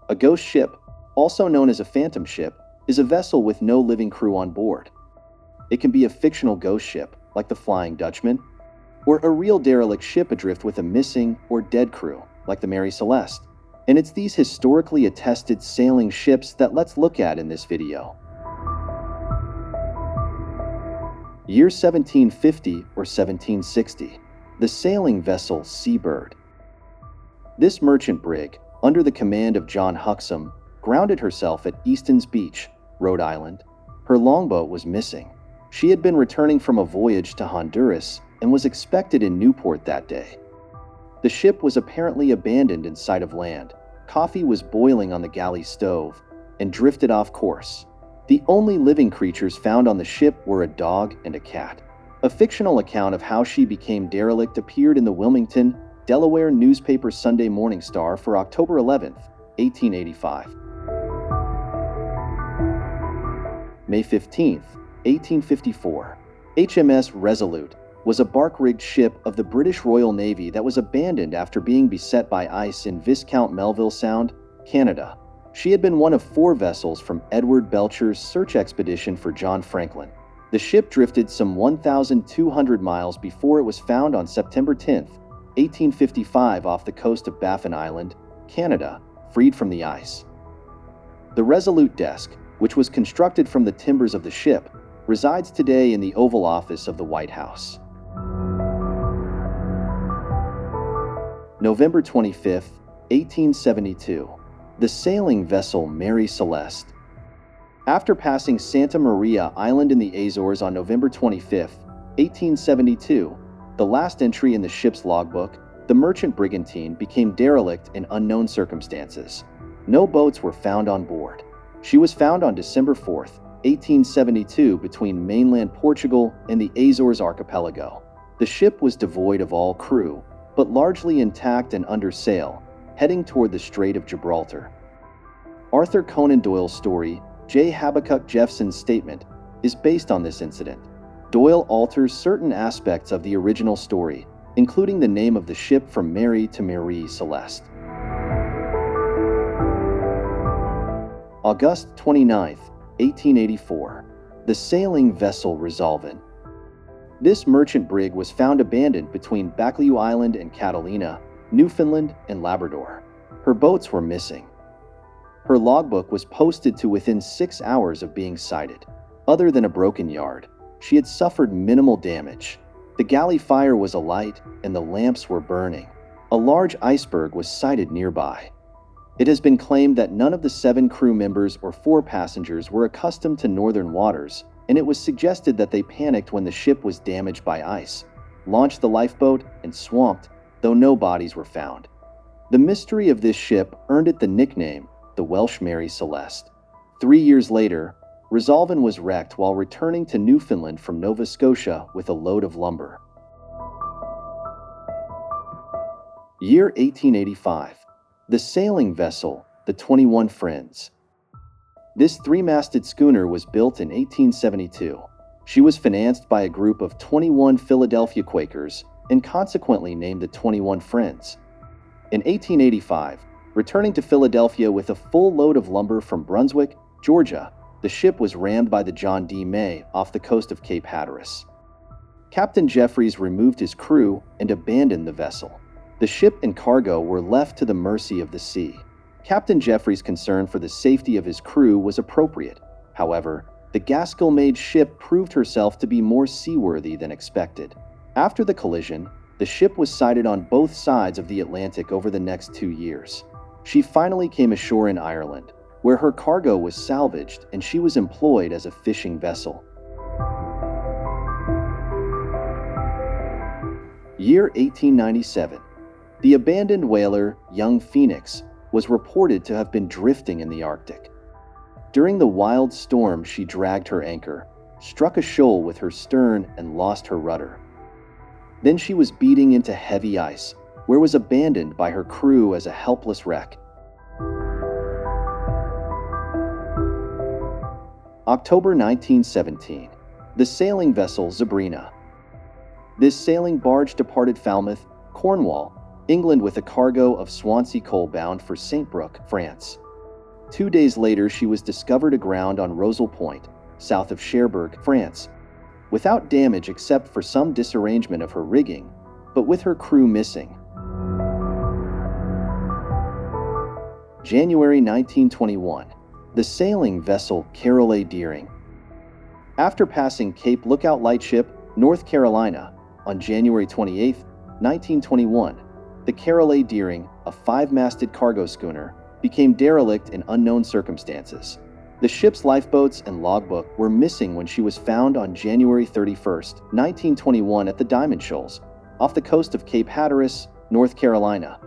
A ghost ship, also known as a phantom ship, is a vessel with no living crew on board. It can be a fictional ghost ship, like the Flying Dutchman, or a real derelict ship adrift with a missing or dead crew, like the Mary Celeste. And it's these historically attested sailing ships that let's look at in this video. Year 1750 or 1760. The sailing vessel Seabird. This merchant brig, under the command of John Huxham, grounded herself at Easton's Beach, Rhode Island. Her longboat was missing. She had been returning from a voyage to Honduras and was expected in Newport that day. The ship was apparently abandoned in sight of land. Coffee was boiling on the galley stove and drifted off course. The only living creatures found on the ship were a dog and a cat. A fictional account of how she became derelict appeared in the Wilmington, Delaware newspaper Sunday Morning Star for October 11, 1885. May 15, 1854. HMS Resolute was a bark-rigged ship of the British Royal Navy that was abandoned after being beset by ice in Viscount Melville Sound, Canada. She had been one of 4 vessels from Edward Belcher's search expedition for John Franklin. The ship drifted some 1,200 miles before it was found on September 10, 1855 off the coast of Baffin Island, Canada, freed from the ice. The Resolute desk, which was constructed from the timbers of the ship, resides today in the Oval Office of the White House. November 25, 1872. The sailing vessel Mary Celeste. After passing Santa Maria Island in the Azores on November 25, 1872, the last entry in the ship's logbook, the merchant brigantine became derelict in unknown circumstances. No boats were found on board. She was found on December 4, 1872 between mainland Portugal and the Azores archipelago. The ship was devoid of all crew, but largely intact and under sail, heading toward the Strait of Gibraltar. Arthur Conan Doyle's story, J. Habakkuk Jeffson's statement, is based on this incident. Doyle alters certain aspects of the original story, including the name of the ship from Mary to Mary Celeste. August 29, 1884. The sailing vessel Resolven. This merchant brig was found abandoned between Baccalieu Island and Catalina, Newfoundland and Labrador. Her boats were missing. Her logbook was posted to within 6 hours of being sighted. Other than a broken yard, she had suffered minimal damage. The galley fire was alight and the lamps were burning. A large iceberg was sighted nearby. It has been claimed that none of the 7 crew members or 4 passengers were accustomed to northern waters, and it was suggested that they panicked when the ship was damaged by ice, launched the lifeboat, and swamped, though no bodies were found. The mystery of this ship earned it the nickname, the Welsh Mary Celeste. 3 years later, Resolven was wrecked while returning to Newfoundland from Nova Scotia with a load of lumber. Year 1885. The sailing vessel, the 21 Friends. This 3-masted schooner was built in 1872. She was financed by a group of 21 Philadelphia Quakers and consequently named the 21 Friends. In 1885, returning to Philadelphia with a full load of lumber from Brunswick, Georgia, the ship was rammed by the John D. May off the coast of Cape Hatteras. Captain Jeffries removed his crew and abandoned the vessel. The ship and cargo were left to the mercy of the sea. Captain Jeffries' concern for the safety of his crew was appropriate. However, the Gaskell-made ship proved herself to be more seaworthy than expected. After the collision, the ship was sighted on both sides of the Atlantic over the next 2 years. She finally came ashore in Ireland, where her cargo was salvaged and she was employed as a fishing vessel. Year 1897. The abandoned whaler, Young Phoenix, was reported to have been drifting in the Arctic. During the wild storm, she dragged her anchor, struck a shoal with her stern, and lost her rudder. Then she was beating into heavy ice, where was abandoned by her crew as a helpless wreck. October 1917. The sailing vessel Zebrina. This sailing barge departed Falmouth, Cornwall, England with a cargo of Swansea coal bound for Saint Brook, France. 2 days later, she was discovered aground on Rosal Point, south of Cherbourg, France, without damage except for some disarrangement of her rigging, but with her crew missing. January 1921. The sailing vessel Carroll A. After passing Cape Lookout Lightship, North Carolina, on January 28, 1921, the Carroll A. a 5-masted cargo schooner, became derelict in unknown circumstances. The ship's lifeboats and logbook were missing when she was found on January 31, 1921 at the Diamond Shoals, off the coast of Cape Hatteras, North Carolina.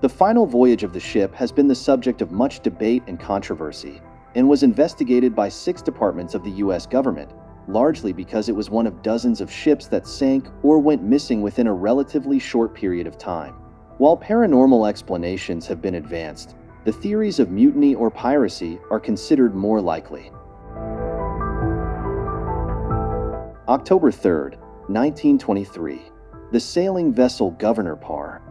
The final voyage of the ship has been the subject of much debate and controversy, and was investigated by 6 departments of the U.S. government, largely because it was one of dozens of ships that sank or went missing within a relatively short period of time. While paranormal explanations have been advanced, the theories of mutiny or piracy are considered more likely. October 3, 1923. The sailing vessel Governor Parr.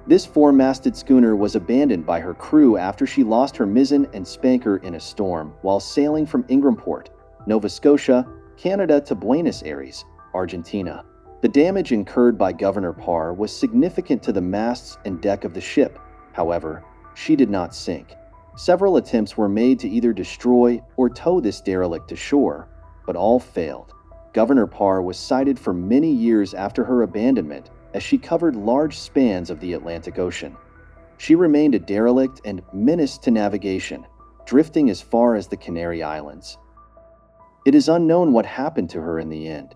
This 4-masted schooner was abandoned by her crew after she lost her mizzen and spanker in a storm while sailing from Ingramport, Nova Scotia, Canada to Buenos Aires, Argentina. The damage incurred by Governor Parr was significant to the masts and deck of the ship. However, she did not sink. Several attempts were made to either destroy or tow this derelict to shore, but all failed. Governor Parr was sighted for many years after her abandonment, as she covered large spans of the Atlantic Ocean. She remained a derelict and menace to navigation, drifting as far as the Canary Islands. It is unknown what happened to her in the end.